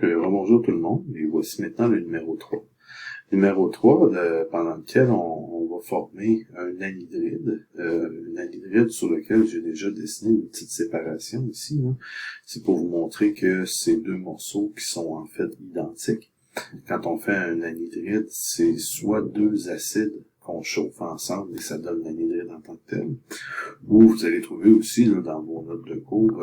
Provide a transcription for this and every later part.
Donc, bonjour tout le monde, et voici maintenant le numéro 3. Numéro 3, pendant lequel on va former un anhydride sur lequel j'ai déjà dessiné une petite séparation ici. C'est pour vous montrer que ces deux morceaux qui sont en fait identiques. Quand on fait un anhydride, c'est soit deux acides qu'on chauffe ensemble et ça donne l'anhydride en tant que tel, ou vous allez trouver aussi là, dans vos notes de cours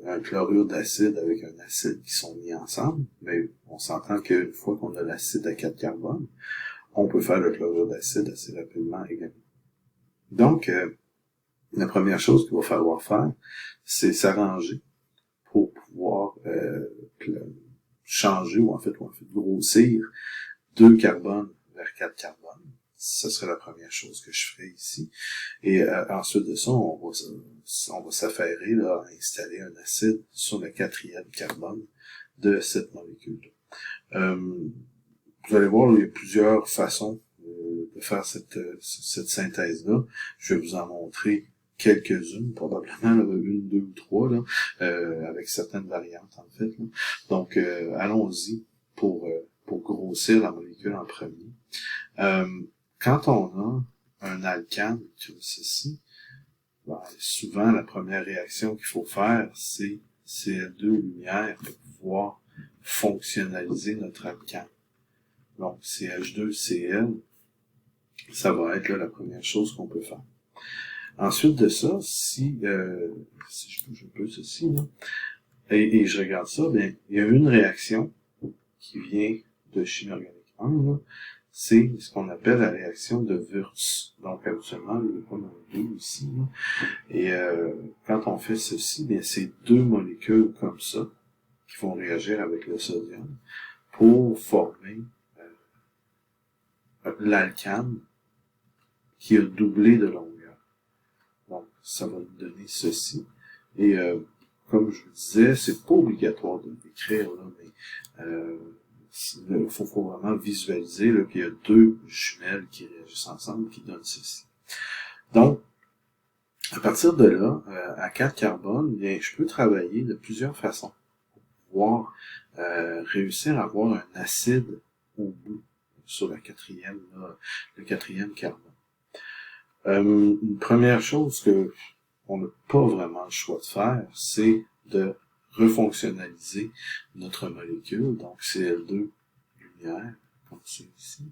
un chlorure d'acide avec un acide qui sont mis ensemble, mais on s'entend qu'une fois qu'on a l'acide à 4 carbone, on peut faire le chlorure d'acide assez rapidement également. Donc, la première chose qu'il va falloir faire, c'est s'arranger pour pouvoir changer ou en fait grossir 2 carbones vers 4 carbones. Ce serait la première chose que je ferai ici. Et ensuite de ça, on va s'affairer à installer un acide sur le 4e carbone de cette molécule-là. Vous allez voir, il y a plusieurs façons de faire cette synthèse-là. Je vais vous en montrer quelques-unes, probablement une, deux ou trois, là, avec certaines variantes en fait. Là. Donc, allons-y pour grossir la molécule en premier. Quand on a un alcane comme ceci, souvent la première réaction qu'il faut faire, c'est Cl2 lumière pour pouvoir fonctionnaliser notre alcane. Donc CH2Cl, ça va être là, la première chose qu'on peut faire. Ensuite de ça, si je peux ceci, là, et je regarde ça, bien, il y a une réaction qui vient de chimie organique 1, là, c'est ce qu'on appelle la réaction de Wurtz. Donc, habituellement, le point 2 ici. Là. Et quand on fait ceci, bien, c'est deux molécules comme ça qui vont réagir avec le sodium pour former l'alcane qui a doublé de longueur. Donc, ça va nous donner ceci. Et comme je vous disais, c'est pas obligatoire de l'écrire, là, mais il faut vraiment visualiser qu'il y a deux jumelles qui réagissent ensemble qui donnent ceci. Donc, à partir de là, à 4 carbones, bien, je peux travailler de plusieurs façons pour pouvoir réussir à avoir un acide au bout sur le 4e carbone. Une première chose que on n'a pas vraiment le choix de faire, c'est de refonctionnaliser notre molécule, donc Cl2 lumière, comme c'est ici,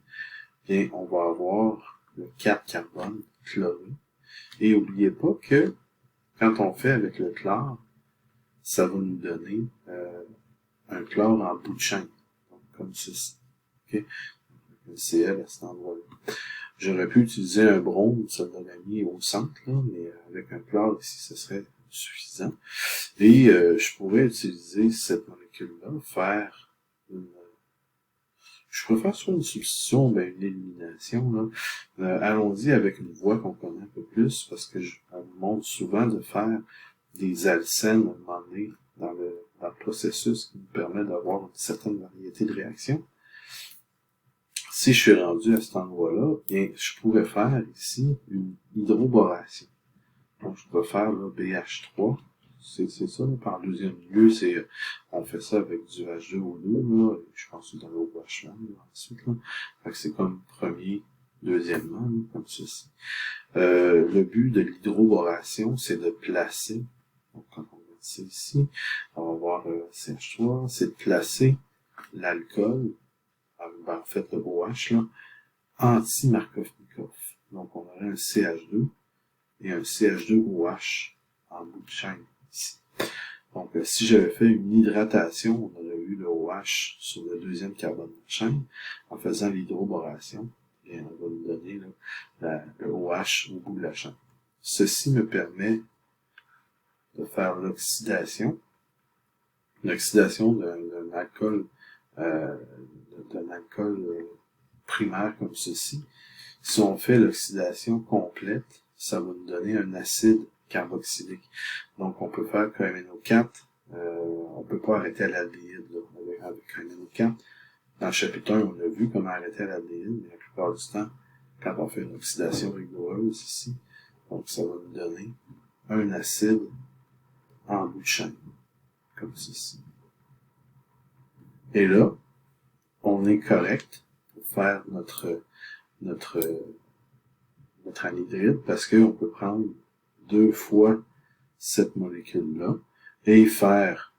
bien, on va avoir le 4 carbone chloré. Et n'oubliez pas que, quand on fait avec le chlore, ça va nous donner un chlore en bout de chaîne, donc comme ceci. Okay? Un Cl à cet endroit-là. J'aurais pu utiliser un brome, ça l'aurait mis au centre, là, mais avec un chlore ici, ce serait suffisant. Et je pourrais utiliser cette molécule-là, faire je préfère soit une substitution, ben une élimination. Là. Allons-y avec une voie qu'on connaît un peu plus, parce que on me montre souvent de faire des alcènes à un moment donné dans le processus qui nous permet d'avoir une certaine variété de réactions. Si je suis rendu à cet endroit-là, bien, je pourrais faire ici une hydroboration. Donc, je peux faire là, BH3. C'est ça, là. Par deuxième lieu, on fait ça avec du H2O2, là, je pense que dans l'eau Washman, ensuite, là. Fait que c'est comme premier, deuxièmement, là, comme ceci. Le but de l'hydroboration, c'est de placer, donc quand on met ça ici, on va voir CH3, c'est de placer l'alcool, en fait le OH, là, anti-Markovnikov. Donc on aurait un CH2 et un CH2OH en bout de chaîne ici. Donc si j'avais fait une hydratation, on aurait eu le OH sur le deuxième carbone de chaîne. En faisant l'hydroboration, bien, on va nous donner là, le OH au bout de la chaîne. Ceci me permet de faire l'oxydation d'un alcool primaire comme ceci. Si on fait l'oxydation complète, ça va nous donner un acide carboxylique. Donc, on peut faire KMNO4. On peut pas arrêter à l'aldéhyde avec KMNO4. Dans le chapitre 1, on a vu comment arrêter à l'aldéhyde, mais la plupart du temps, quand on fait une oxydation rigoureuse ici, donc ça va nous donner un acide en bout de chaîne, comme ceci. Et là, on est correct pour faire notre anhydride parce qu'on peut prendre 2 fois cette molécule-là et faire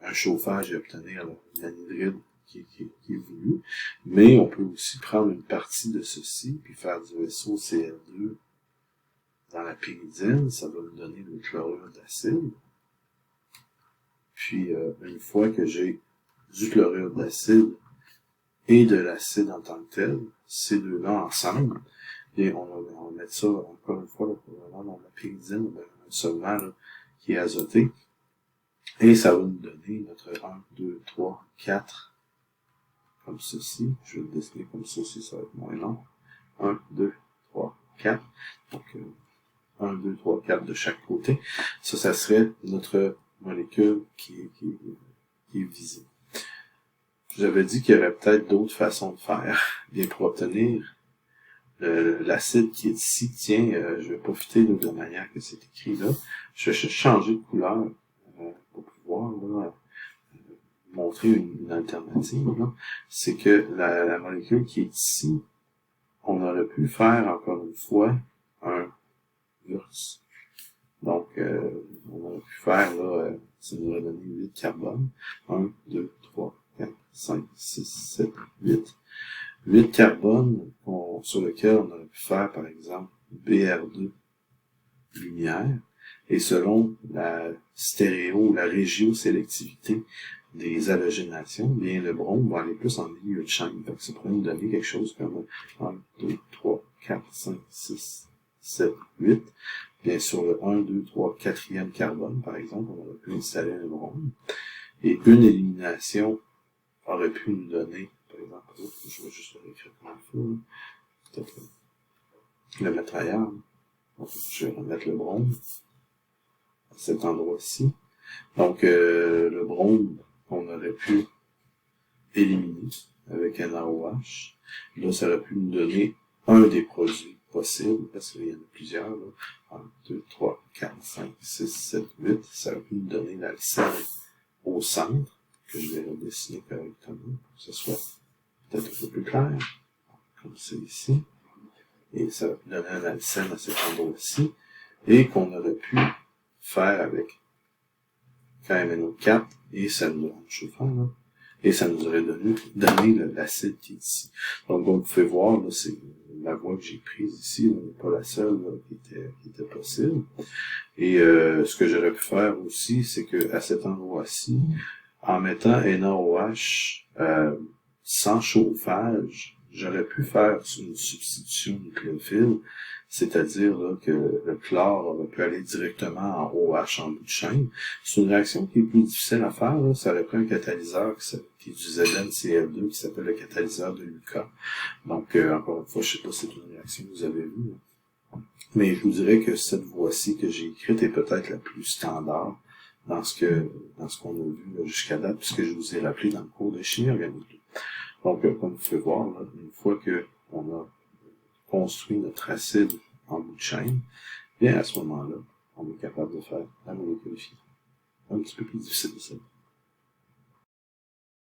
un chauffage et obtenir l'anhydride qui est voulu. Mais on peut aussi prendre une partie de ceci puis faire du SOCl2 dans la pyridine. Ça va nous donner le chlorure d'acide. Puis, une fois que j'ai du chlorure d'acide et de l'acide en tant que tel, ces deux-là ensemble, et on va mettre ça, encore une fois, là, dans la pyridine, un solvant là, qui est azoté, et ça va nous donner notre 1, 2, 3, 4, comme ceci. Je vais le dessiner comme ceci, ça va être moins long. 1, 2, 3, 4. Donc, 1, 2, 3, 4 de chaque côté. Ça serait notre molécule qui est visée. J'avais dit qu'il y aurait peut-être d'autres façons de faire. Bien, pour obtenir l'acide qui est ici, tiens, je vais profiter de la manière que c'est écrit là. Je vais changer de couleur pour pouvoir là, montrer une alternative. C'est que la molécule qui est ici, on aurait pu faire encore une fois un Wurtz. Donc, on aurait pu faire, là, ça nous aurait donné 8 carbone. 1, 2, 3, 4, 5, 6, 7, 8. 8 carbone sur lequel on aurait pu faire, par exemple, BR2 lumière. Et selon la la régiosélectivité des halogénations, bien, le brome va aller plus en milieu de chaîne. Donc, ça pourrait nous donner quelque chose comme 1, 2, 3, 4, 5, 6, 7, 8. Bien, sur le 1, 2, 3, 4e carbone, par exemple, on aurait pu installer un brome. Et une élimination aurait pu nous donner, par exemple, je vais juste le réécrire comme il faut, peut-être le mettre ailleurs. Donc, je vais remettre le brome à cet endroit-ci. Donc, le brome qu'on aurait pu éliminer avec un NaOH, là, ça aurait pu nous donner un des produits possibles, parce qu'il y en a plusieurs, là. 1, 2, 3, 4, 5, 6, 7, 8. Ça aurait pu nous donner l'alcène au centre, que je vais redessiner correctement, pour que ce soit peut-être un peu plus clair, comme c'est ici. Et ça va donner un alcène à cet endroit-ci, et qu'on aurait pu faire avec KMNO4, et ça nous aurait chauffant, là, et ça nous aurait donné l'acide qui est ici. Donc, comme vous pouvez voir, là, c'est la voie que j'ai prise ici, n'est pas la seule là, qui était possible. Et ce que j'aurais pu faire aussi, c'est que à cet endroit-ci, en mettant NaOH sans chauffage, j'aurais pu faire une substitution nucléophile, c'est-à-dire là, que le chlore aurait pu aller directement en OH en bout de chaîne. C'est une réaction qui est plus difficile à faire. Là. Ça aurait pris un catalyseur qui est du ZnCl2 qui s'appelle le catalyseur de Lucas. Donc, encore une fois, je sais pas si c'est une réaction que vous avez vue. Mais je vous dirais que cette voie-ci que j'ai écrite est peut-être la plus standard dans ce qu'on a vu jusqu'à date, puisque je vous ai rappelé dans le cours de chimie organique. Donc, comme vous pouvez voir, là, une fois qu'on a construit notre acide en bout de chaîne, bien à ce moment-là, on est capable de faire la molécule physique. Un petit peu plus difficile de ça.